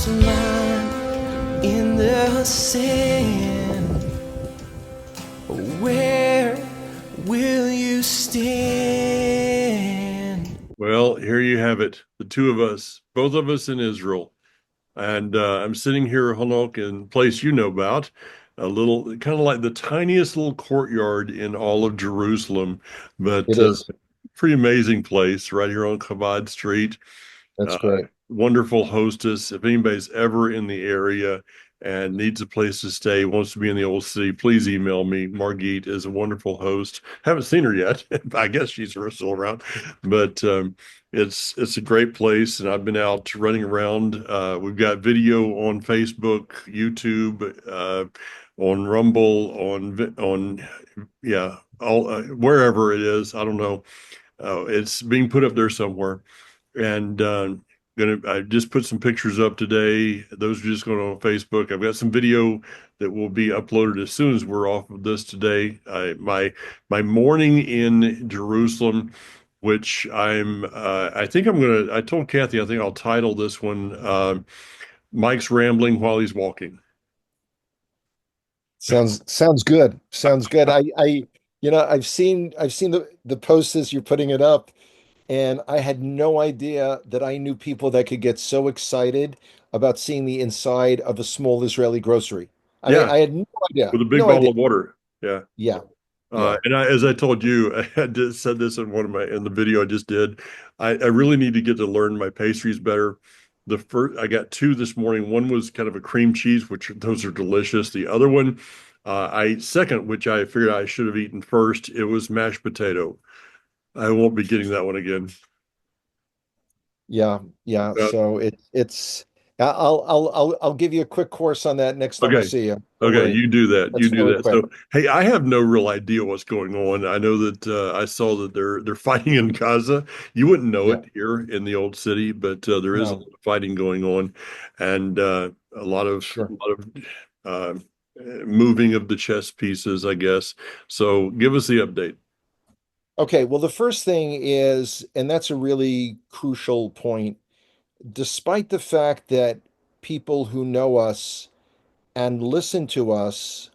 lost mine in the sand. Where will you stand? Well, here you have it. The two of us, both of us in Israel. And I'm sitting here, Hanok, in a place you know about, a little, kind of like the tiniest little courtyard in all of Jerusalem, but It is. pretty amazing place right here on Chabad Street. That's Uh, great. Wonderful hostess. If anybody's ever in the area and needs a place to stay, wants to be in the old city, please email me. Margit is a wonderful host. Haven't seen her yet. I guess she's still around, but it's a great place, and I've been out running around. We've got video on Facebook, YouTube, on Rumble, on yeah, all wherever it is. I don't know. It's being put up there somewhere, and I just put some pictures up today. Those are just going on Facebook. I've got some video that will be uploaded as soon as we're off of this today. My morning in Jerusalem, which I think I told Kathy I think I'll title this one Mike's rambling while he's walking. Sounds good. Sounds good. I've seen the posts as you're putting it up, and I had no idea that I knew people that could get so excited about seeing the inside of a small Israeli grocery. I mean, Yeah, I had no idea. with a big No bottle idea. of water. Yeah. Yeah. Yeah. As I told you, I just said this in in the video I just did. I really need to get to learn my pastries better. The first, I got two this morning. One was kind of a cream cheese, which those are delicious. The other one, I second, which I figured I should have eaten first. It was mashed potato. I won't be getting that one again. Yeah. Yeah. Uh, So I'll give you a quick course on that next time I okay. see you. Don't Okay, worry. you do that. You That's do really that. quick. So, hey, I have no real idea what's going on. I know that I saw that they're fighting in Gaza. You wouldn't know Yeah. it here in the old city, but there is a No. lot of fighting going on, and a Sure. lot of uh, moving of the chess pieces, I guess. So, give us the update. Okay, well, the first thing is, and that's a really crucial point, despite the fact that people who know us and listen to us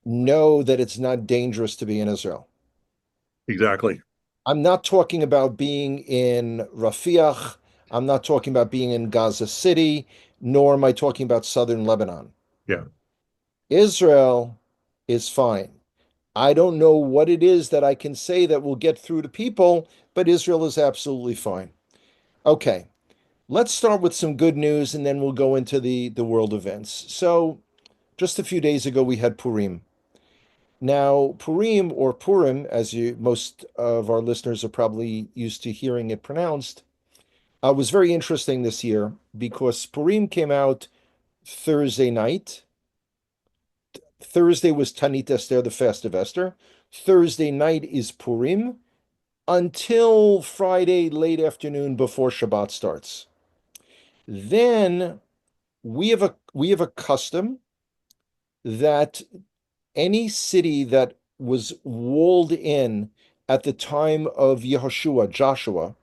know that it's not dangerous to be in Israel. Exactly. I'm not talking about being in Rafiah. I'm not talking about being in Gaza City, nor am I talking about southern Lebanon. Yeah. Israel is fine. I don't know what it is that I can say that will get through to people, but Israel is absolutely fine. Okay, let's start with some good news and then we'll go into the world events. So, just a few days ago, we had Purim. Now, Purim or Purim, as most of our listeners are probably used to hearing it pronounced, was very interesting this year because Purim came out Thursday night. Thursday was Tanit Esther, the Fast of Esther. Thursday night is Purim until Friday late afternoon before Shabbat starts. Then we have a custom that any city that was walled in at the time of Yehoshua, Joshua,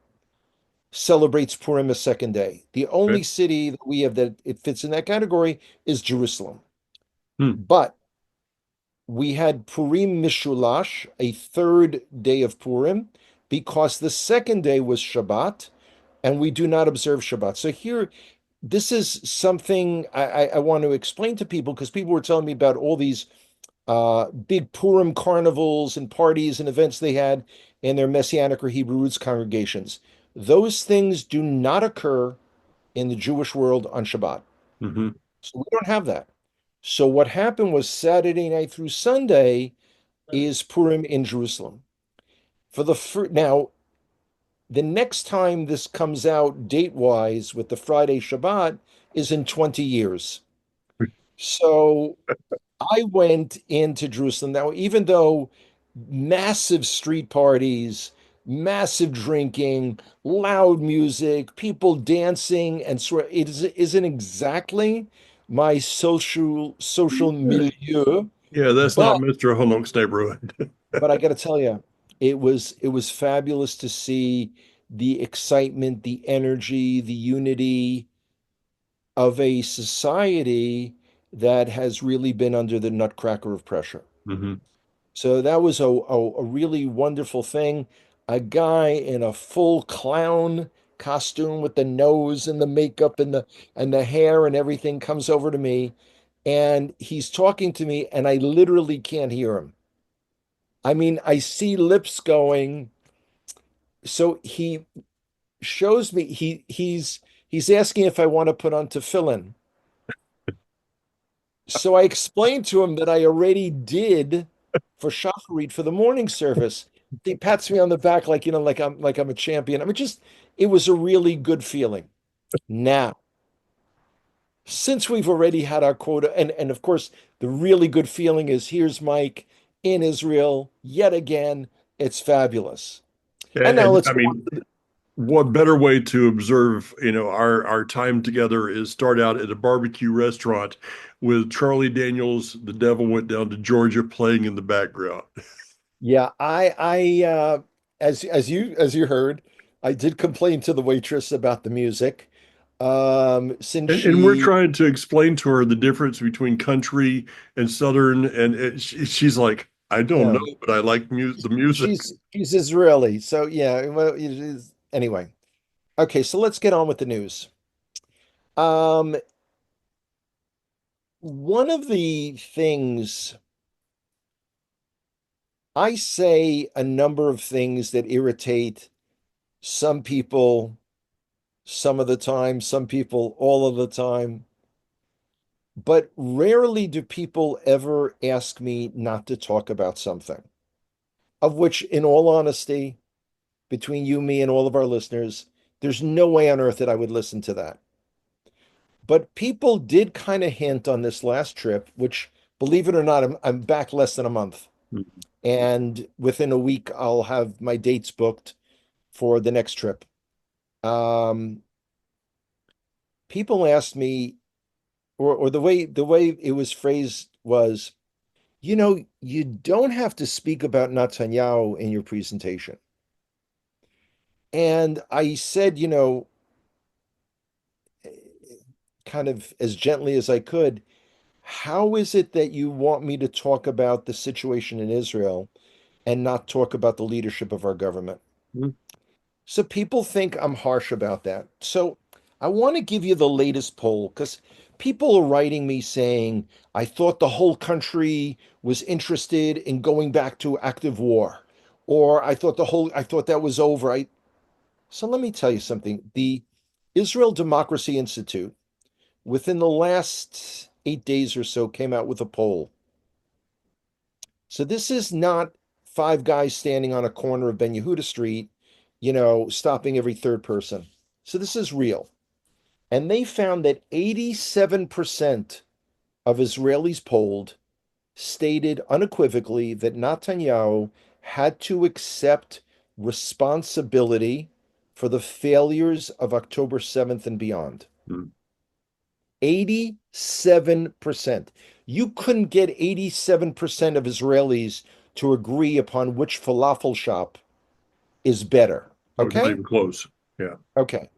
celebrates Purim a second day. The only Okay. city that we have that it fits in that category is Jerusalem. Hmm. But we had Purim Mishulash, a third day of Purim, because the second day was Shabbat, and we do not observe Shabbat. So here, this is something I want to explain to people because people were telling me about all these big Purim carnivals and parties and events they had in their Messianic or Hebrew roots congregations. Those things do not occur in the Jewish world on Shabbat. Hmm. So we don't have that. So what happened was Saturday night through Sunday is Purim in Jerusalem. Now, the next time this comes out date-wise with the Friday Shabbat is in 20 years. So I went into Jerusalem. Now, even though massive street parties, massive drinking, loud music, people dancing, and sort it isn't exactly my social milieu, Yeah, that's but not Mr. Honok's neighborhood. I got to tell you, it was fabulous to see the excitement, the energy, the unity. of a society that has really been under the nutcracker of pressure. Hmm. So that was a really wonderful thing. A guy in a full clown costume with the nose and the makeup and the hair and everything comes over to me and he's talking to me and I literally can't hear him. I mean, I see lips going. So he shows me he's asking if I want to put on tefillin. So I explained to him that I already did for Shacharit for the morning service. He pats me on the back like, like I'm a champion. I mean, just it was a really good feeling. Now, since we've already had our quota, and of course, the really good feeling is here's Mike in Israel yet again. It's fabulous. And now And let's I go mean, on. what better way to observe, our time together is start out at a barbecue restaurant with Charlie Daniels, The Devil Went Down to Georgia playing in the background. Yeah, as you heard, I did complain to the waitress about the music. Since And we're she, trying to explain to her the difference between country and Southern, and she's like, I don't know, yeah, but I like the music. she's Israeli, so yeah. Well, anyway, okay, so let's get on with the news. Um, one of the things I say a number of things that irritate some people some of the time, some people all of the time. But rarely do people ever ask me not to talk about something, of which, in all honesty, between you, me, and all of our listeners, there's no way on earth that I would listen to that. But people did kind of hint on this last trip, which, believe it or not, I'm back less than a month. And within a week, I'll have my dates booked for the next trip. Um, People asked me, or the way it was phrased was, you don't have to speak about Netanyahu in your presentation. And I said, kind of as gently as I could, how is it that you want me to talk about the situation in Israel and not talk about the leadership of our government? Mhm. So people think I'm harsh about that. So I want to give you the latest poll because people are writing me saying, I thought the whole country was interested in going back to active war, or I thought that was over. So let me tell you something. The Israel Democracy Institute, within the last 8 days or so, came out with a poll. So this is not five guys standing on a corner of Ben Yehuda Street, stopping every third person. So this is real. And they found that 87% of Israelis polled stated unequivocally that Netanyahu had to accept responsibility for the failures of October 7th and beyond. Mhm. 87%. You couldn't get 87% of Israelis to agree upon which falafel shop is better. Oh, not Okay? even close. Yeah. Okay.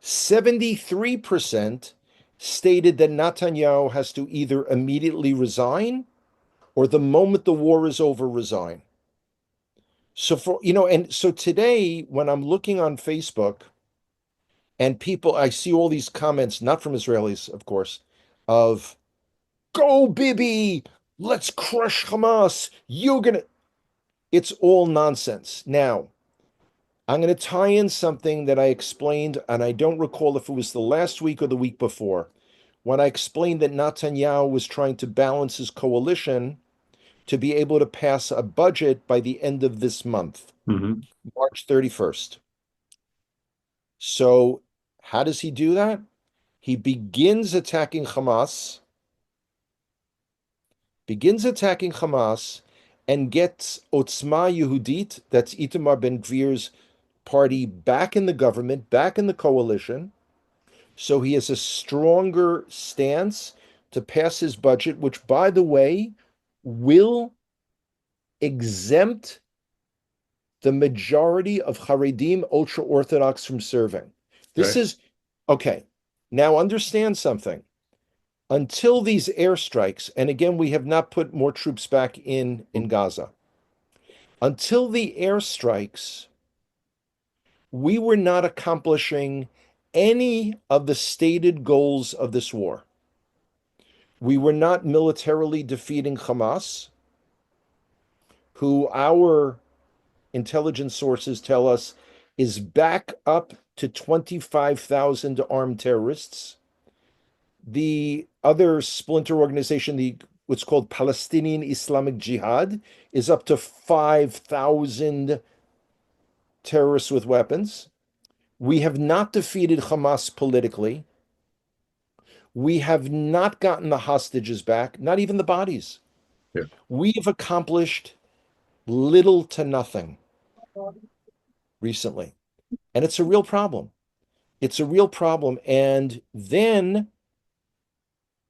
73% stated that Netanyahu has to either immediately resign or the moment the war is over, resign. So and so today when I'm looking on Facebook and I see all these comments, not from Israelis, of course, of go Bibi, let's crush Hamas. It's all nonsense. Now, I'm going to tie in something that I explained, and I don't recall if it was the last week or the week before, when I explained that Netanyahu was trying to balance his coalition to be able to pass a budget by the end of this month, Hmm. March 31st. So, how does he do that? He begins attacking Hamas, and gets Otzma Yehudit, that's Itamar Ben Gvir's party, back in the government, back in the coalition. So he has a stronger stance to pass his budget, which, by the way, will exempt the majority of Haredim ultra Orthodox from serving. This Okay. is okay. Now understand something. Until these airstrikes, and again, we have not put more troops back in Gaza. Until the airstrikes, we were not accomplishing any of the stated goals of this war. We were not militarily defeating Hamas, who our intelligence sources tell us is back up to 25,000 armed terrorists. The other splinter organization, what's called Palestinian Islamic Jihad, is up to 5,000 terrorists with weapons. We have not defeated Hamas politically. We have not gotten the hostages back, not even the bodies. Yeah. We have accomplished little to nothing recently. And it's a real problem. It's a real problem. And then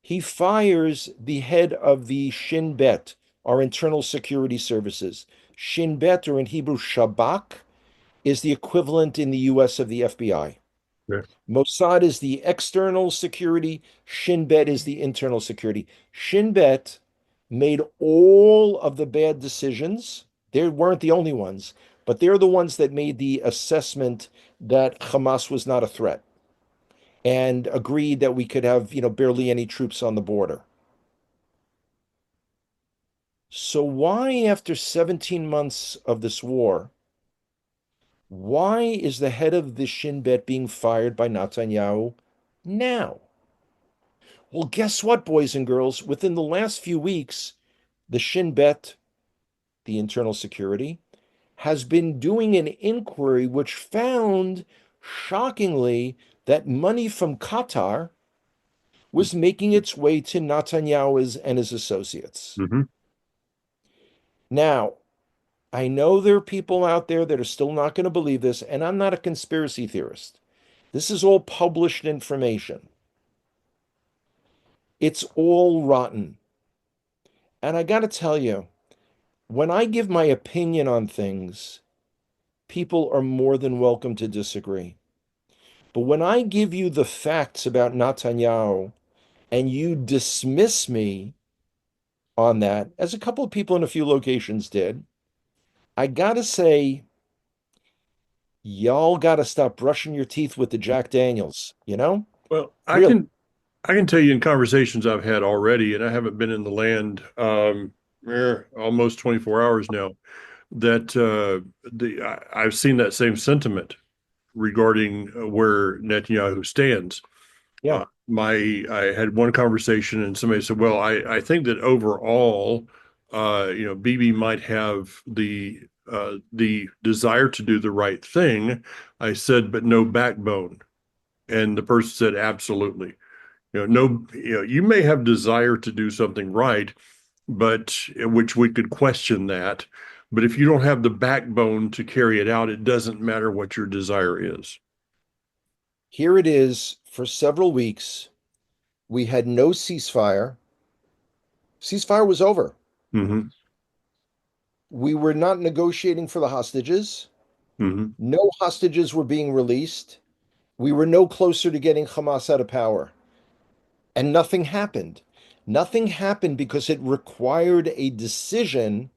he fires the head of the Shin Bet, our internal security services. Shin Bet, or in Hebrew, Shabak, is the equivalent in the US of the FBI. Yeah. Mossad is the external security. Shin Bet is the internal security. Shin Bet made all of the bad decisions. They weren't the only ones, but they're the ones that made the assessment that Hamas was not a threat and agreed that we could have, barely any troops on the border. So why, after 17 months of this war, why is the head of the Shin Bet being fired by Netanyahu now? Well, guess what, boys and girls? Within the last few weeks, the Shin Bet, the internal security, has been doing an inquiry which found, shockingly, that money from Qatar was making its way to Netanyahu and his associates. Mm-hmm. Now, I know there are people out there that are still not going to believe this, and I'm not a conspiracy theorist. This is all published information. It's all rotten. And I got to tell you, when I give my opinion on things, people are more than welcome to disagree. But when I give you the facts about Netanyahu and you dismiss me on that, as a couple of people in a few locations did, I gotta say, y'all gotta stop brushing your teeth with the Jack Daniels, Well, Really. I can tell you in conversations I've had already, and I haven't been in the land almost 24 hours now, that I've seen that same sentiment regarding where Netanyahu stands. Yeah. I had one conversation and somebody said, well, I think that overall, Bibi might have the desire to do the right thing. I said, but no backbone. And the person said, absolutely. You may have desire to do something right, but which we could question that. But if you don't have the backbone to carry it out, it doesn't matter what your desire is. Here it is. For several weeks, we had no ceasefire. Ceasefire was over. Mm-hmm. We were not negotiating for the hostages. Mm-hmm. No hostages were being released. We were no closer to getting Hamas out of power. And nothing happened. Nothing happened because it required a decision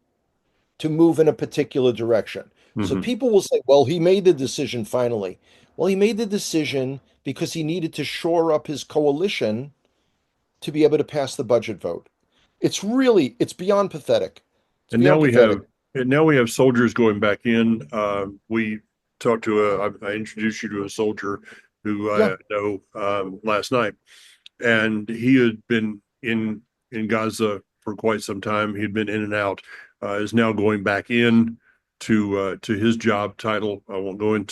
to move in a particular direction. So Mm-hmm. people will say, well, he made the decision finally. Well, he made the decision because he needed to shore up his coalition to be able to pass the budget vote. It's beyond pathetic. It's And now beyond we pathetic. have soldiers going back in. We talked to I introduced you to a soldier who Yeah. I know last night, and he had been in Gaza for quite some time. He'd been in and out. Is now going back in to his job title. I won't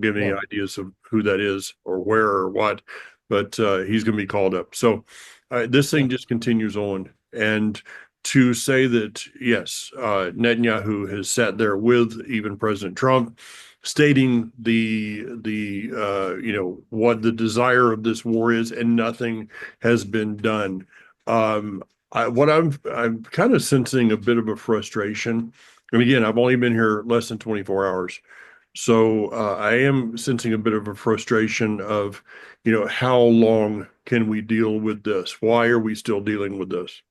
give any Yeah. ideas of who that is or where or what, but he's going to be called up. So this thing just continues on. And to say that, yes, Netanyahu has sat there with even President Trump, stating what the desire of this war is, and nothing has been done. I'm kind of sensing a bit of a frustration. And again, I've only been here less than 24 hours. So I am sensing a bit of a frustration of, how long can we deal with this? Why are we still dealing with this?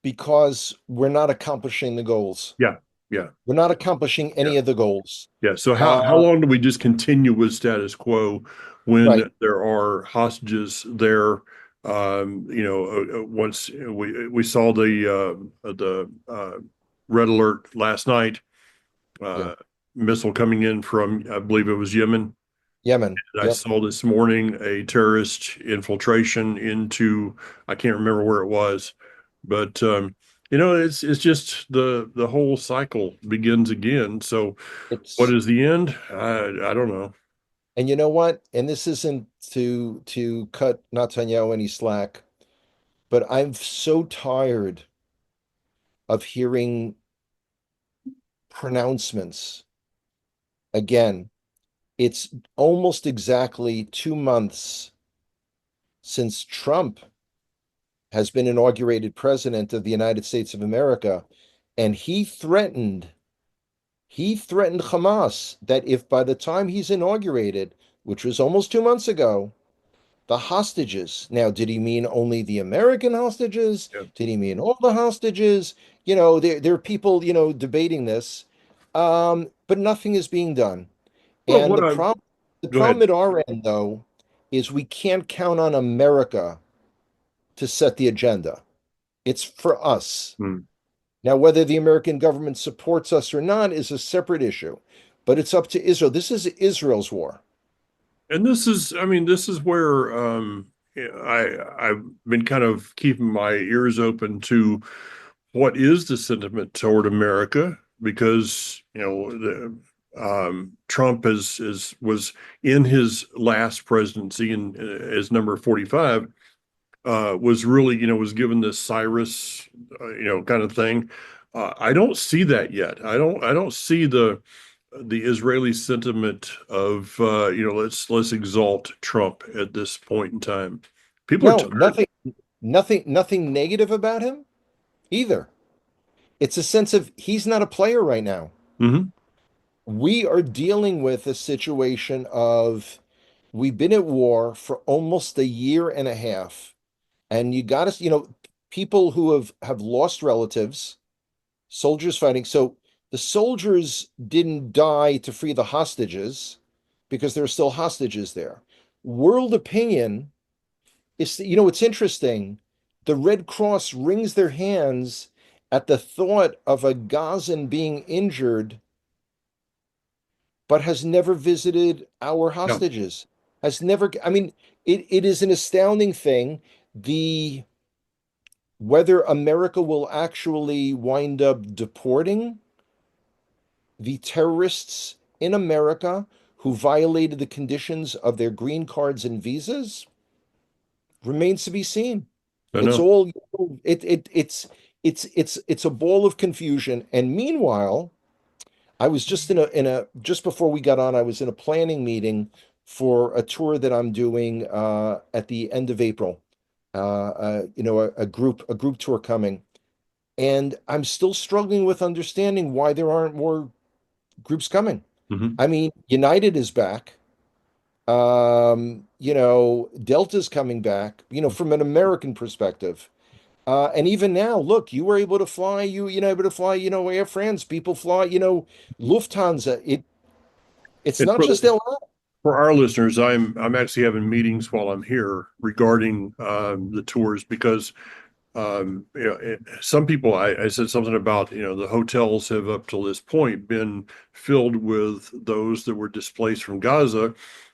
Because we're not accomplishing the goals. Yeah, yeah, We're not accomplishing yeah, any of the goals. yeah. So how Uh, long do we just continue with status quo right. when there are hostages there? Once we saw the red alert last night, Yeah. uh, missile coming in from, I believe it was Yemen. Yemen. I Yep. saw this morning a terrorist infiltration into, I can't remember where it was, but it's just the whole cycle begins again. So what It's is the end? I don't know. and you know what? And this isn't to cut Netanyahu any slack, but I'm so tired of hearing pronouncements. Again, it's almost exactly 2 months since Trump has been inaugurated president of the United States of America, and he threatened Hamas that if by the time he's inaugurated, which was almost 2 months ago, the hostages. Now, did he mean only the American hostages? Yeah. Did he mean all the hostages? There are people, debating this, but nothing is being done. Well, And what the I problem, the go problem ahead. at our end, though, is we can't count on America to set the agenda. It's for us. Hmm. Now, whether the American government supports us or not is a separate issue, but it's up to Israel. This is Israel's war. And I mean, this is where I've been kind of keeping my ears open to what is the sentiment toward America, because Trump was in his last presidency and as number 45 was really was given this Cyrus kind of thing. I don't see that yet. I don't see the Israeli sentiment of let's exalt Trump at this point in time. People are No, tired. nothing negative about him either. It's a sense of he's not a player right now. Hmm. We are dealing with a situation of we've been at war for almost a year and a half, and you got to, people who have lost relatives, soldiers fighting. So the soldiers didn't die to free the hostages because there are still hostages there. World opinion is, it's interesting. The Red Cross wrings their hands at the thought of a Gazan being injured, but has never visited our Yeah. hostages. Has never, I mean, it is an astounding thing. The Whether America will actually wind up deporting the terrorists in America who violated the conditions of their green cards and visas remains to be seen. I It's know. all it's a ball of confusion. And meanwhile, I was just just before we got on, I was in a planning meeting for a tour that I'm doing at the end of April. A group tour coming, and I'm still struggling with understanding why there aren't more groups coming. Hmm. I mean, United is back. Delta's coming back, from an American perspective. And even now, look, you were able to fly, able to fly, Air France, people fly, Lufthansa. It's And not just LA. for our listeners, I'm actually having meetings while I'm here regarding the tours because some people, I said something about, the hotels have up till this point been filled with those that were displaced from Gaza.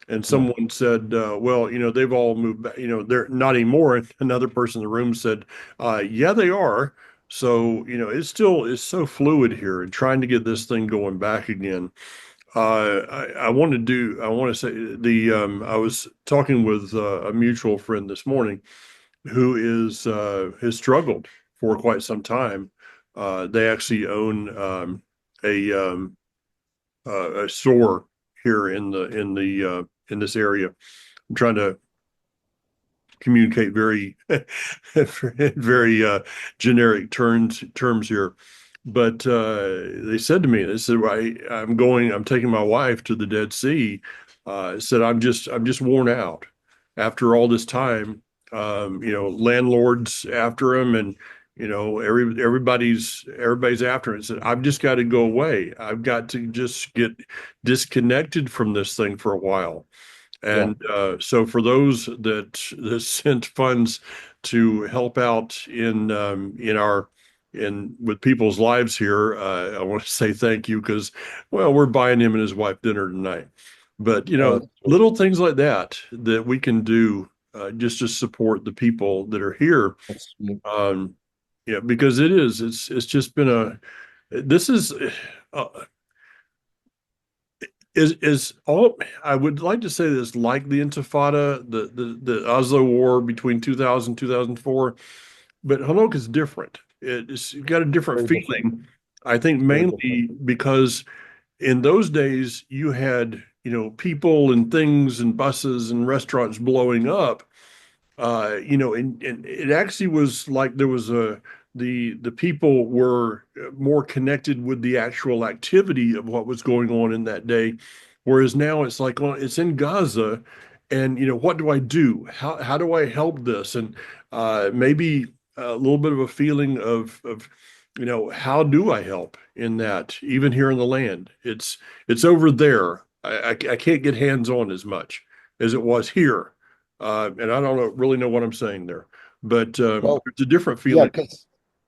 And Yeah. someone said, well, they've all moved back, they're not anymore. And another person in the room said, yeah, they are. So, it still is so fluid here and trying to get this thing going back again. I want to say I was talking with a mutual friend this morning who has struggled for quite some time. They actually own a a store here in this area. I'm trying to communicate very very generic terms here, But they said to me, they said, I'm taking my wife to the Dead Sea. Said, I'm just worn out after all this time. Landlords after him, and everybody's after it. Said, I've just got to go away. I've got to just get disconnected from this thing for a while. Yeah. And so for those that sent funds to help out in with people's lives here, I want to say thank you because, well, we're buying him and his wife dinner tonight. But Oh, little things like that that we can do just to support the people that are here. that's sweet. Yeah, because it's just been this uh, is all I would like to say this like the Intifada, the Oslo War between 2000 2004, but Hanok is different. It's got a different Very different. feeling. I think Very different. mainly because in those days you had, people and things and buses and restaurants blowing up, and it actually was like there was the people were more connected with the actual activity of what was going on in that day, whereas now it's like, well, it's in Gaza, and what do I do? How do I help this? And maybe a little bit of a feeling of how do I help in that? Even here in the land, it's over there. I can't get hands on as much as it was here, and I don't really know what I'm saying there, but Well, it's a different yeah, feeling.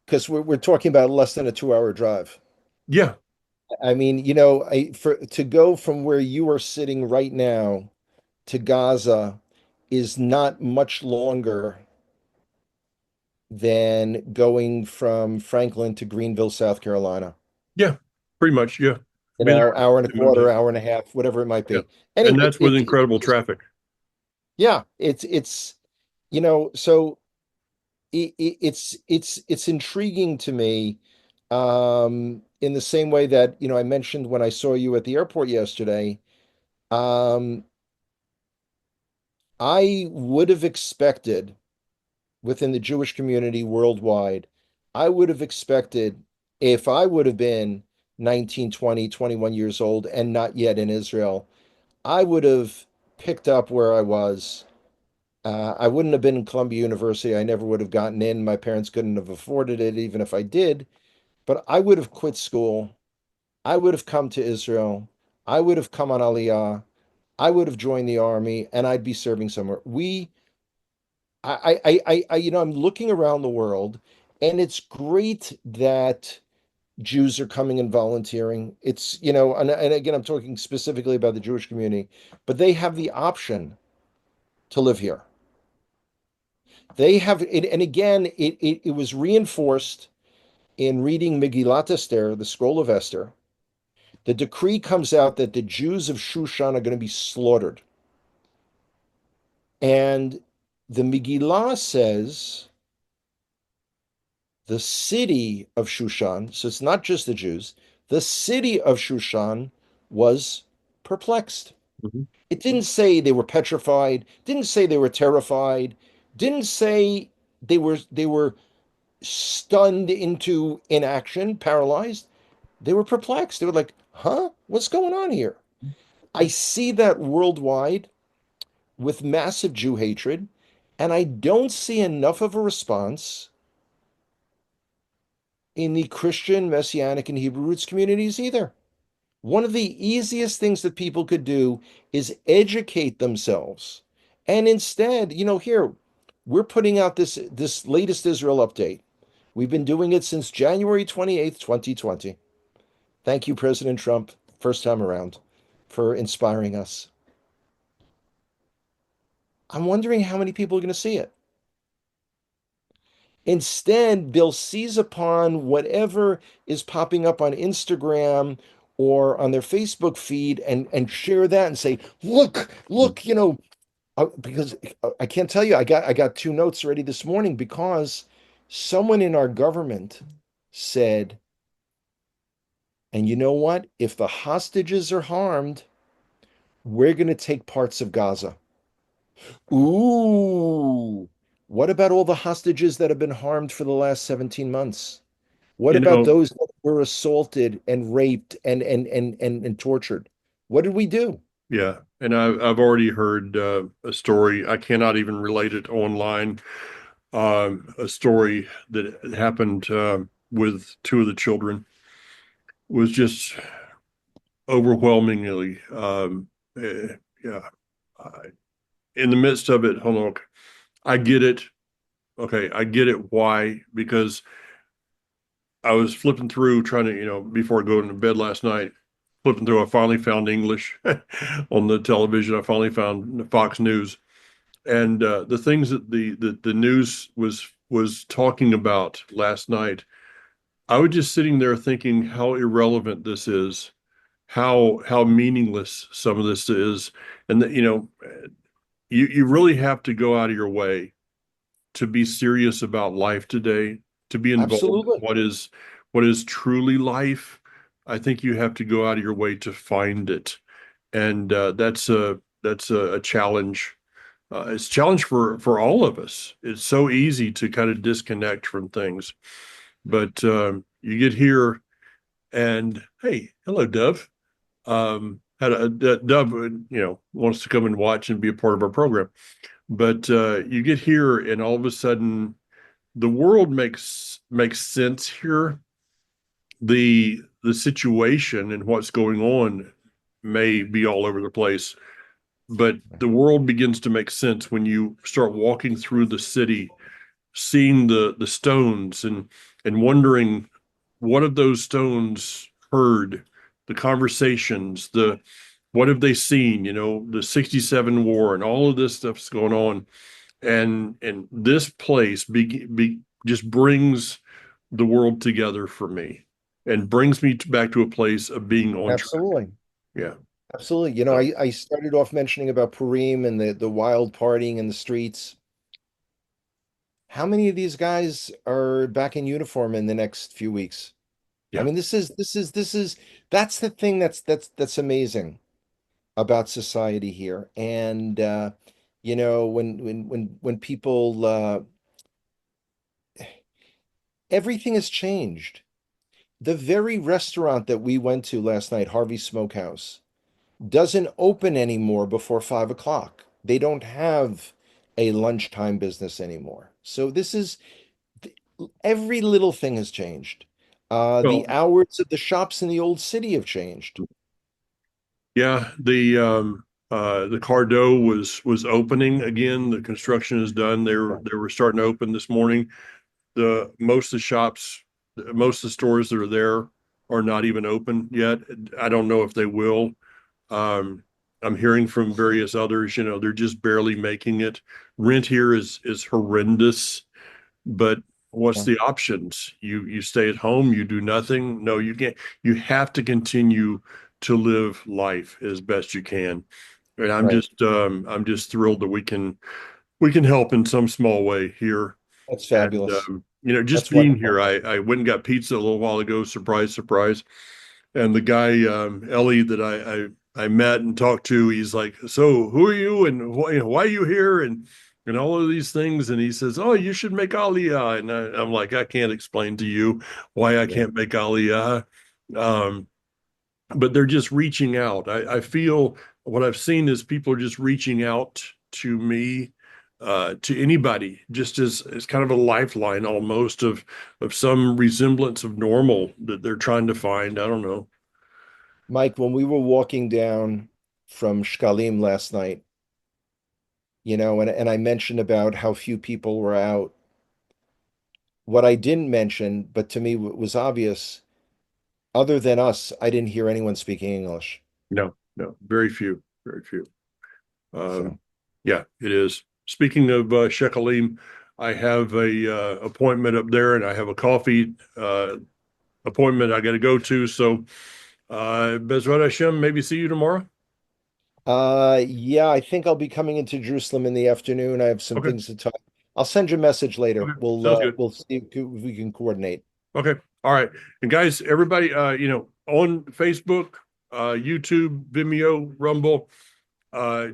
because we're talking about less than a 2 hour drive. Yeah. I mean, for to go from where you are sitting right now to Gaza is not much longer than going from Franklin to Greenville, South Carolina. Yeah. Pretty much. Yeah. You Been know, there. hour and a quarter, hour and a half, whatever it might Yeah. be. And Anyway, that's with incredible just, traffic. yeah, so it's intriguing to me, in the same way that, I mentioned when I saw you at the airport yesterday. Um, I would have expected within the Jewish community worldwide, I would have expected if I would have been 19, 20, 21 years old and not yet in Israel, I would have picked up where I was. I wouldn't have been in Columbia University. I never would have gotten in. My parents couldn't have afforded it, even if I did. But I would have quit school. I would have come to Israel. I would have come on Aliyah. I would have joined the army, and I'd be serving somewhere. I'm looking around the world, and it's great that Jews are coming and volunteering. It's, and again, I'm talking specifically about the Jewish community, but they have the option to live here. They have it, and again, it was reinforced in reading Megillat Esther, the scroll of Esther. The decree comes out that the Jews of Shushan are going to be slaughtered. And the Megillah says the city of Shushan, so it's not just the Jews, the city of Shushan was perplexed. Mhm. It didn't say they were petrified, didn't say they were terrified, didn't say they were stunned into inaction, paralyzed. They were perplexed. They were like, huh? What's going on here? I see that worldwide with massive Jew hatred, and I don't see enough of a response in the Christian, Messianic, and Hebrew roots communities either. One of the easiest things that people could do is educate themselves. And instead, here, we're putting out this latest Israel update. We've been doing it since January 28th, 2020. Thank you, President Trump, first time around, for inspiring us. I'm wondering how many people are going to see it. Instead, they'll seize upon whatever is popping up on Instagram or on their Facebook feed and share that and say, look, because I can't tell you, I got two notes ready this morning because someone in our government said, and you know what? If the hostages are harmed, we're going to take parts of Gaza. Ooh, what about all the hostages that have been harmed for the last 17 months? What You about know, those that were assaulted and raped and tortured? What did we do? yeah. And I've already heard a story. I cannot even relate it online. A story that happened with two of the children was just overwhelmingly, yeah. I, in the midst of it, hold on. I get it. Okay, I get it. Why? Because I was flipping through trying to, before going to bed last night, flipping through, I finally found English on the television. I finally found Fox News, and the things that the news was talking about last night. I was just sitting there thinking how irrelevant this is, how meaningless some of this is, and that you really have to go out of your way to be serious about life today, to be involved in Absolutely. what is truly life. I think you have to go out of your way to find it, and that's a challenge. It's a challenge for all of us. It's so easy to kind of disconnect from things, but you get here and hey, hello, Dove. Had Dove, wants to come and watch and be a part of our program. But you get here, and all of a sudden, the world makes sense here. The situation and what's going on may be all over the place, but the world begins to make sense when you start walking through the city, seeing the stones and wondering what have those stones heard, the conversations, the what have they seen, the 67 war and all of this stuff's going on. And this place just brings the world together for me and brings me back to a place of being on track. Absolutely. Yeah. Absolutely. So, I started off mentioning about Purim and the wild partying in the streets. How many of these guys are back in uniform in the next few weeks? I yeah. mean, that's the thing that's amazing about society here. And when people everything has changed. The very restaurant that we went to last night, Harvey Smokehouse, doesn't open anymore before 5 o'clock. They don't have a lunchtime business anymore. So every little thing has changed. The Well, hours of the shops in the old city have changed. yeah, the Cardo was opening again. The construction is done. They were starting to open this morning. The most of the shops, most of the stores that are there are not even open yet. I don't know if they will. Um, I'm hearing from various others, they're just barely making it. Rent here is horrendous, but what's Yeah, the options? You stay at home, you do nothing. No, you can't. You have to continue to live life as best you can. And right. I'm just thrilled that we can help in some small way here. That's And fabulous. just That's being here, wonderful. I went and got pizza a little while ago. Surprise, surprise. And the guy Ellie that I met and talked to, he's like, "So who are you, and why are you here, and all of these things?" And he says, "Oh, you should make Aliyah." And I'm like, "I can't explain to you why I Yeah. can't make Aliyah." Um, but they're just reaching out. I feel what I've seen is people are just reaching out to me, to anybody, just as kind of a lifeline almost of some resemblance of normal that they're trying to find. I don't know. Mike, when we were walking down from Shkalim last night, and I mentioned about how few people were out. What I didn't mention, but to me was obvious, other than us, I didn't hear anyone speaking English. No, no, very few, very few. So, Um, yeah, it is. Speaking of Shekalim, I have a appointment up there, and I have a coffee appointment I got to go to. So, Bezrat Hashem, maybe see you tomorrow. yeah, I think I'll be coming into Jerusalem in the afternoon. I have some Okay, things to talk. I'll send you a message later. okay, sounds good. We'll see if we can coordinate. Okay, all right. And guys, everybody, on Facebook, YouTube, Vimeo, Rumble,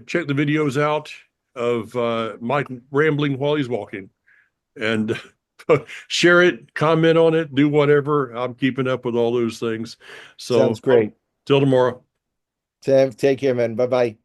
check the videos out of Mike rambling while he's walking. And share it, comment on it, do whatever. I'm keeping up with all those things. So Sounds great. till tomorrow. Sam, take care, man. Bye bye.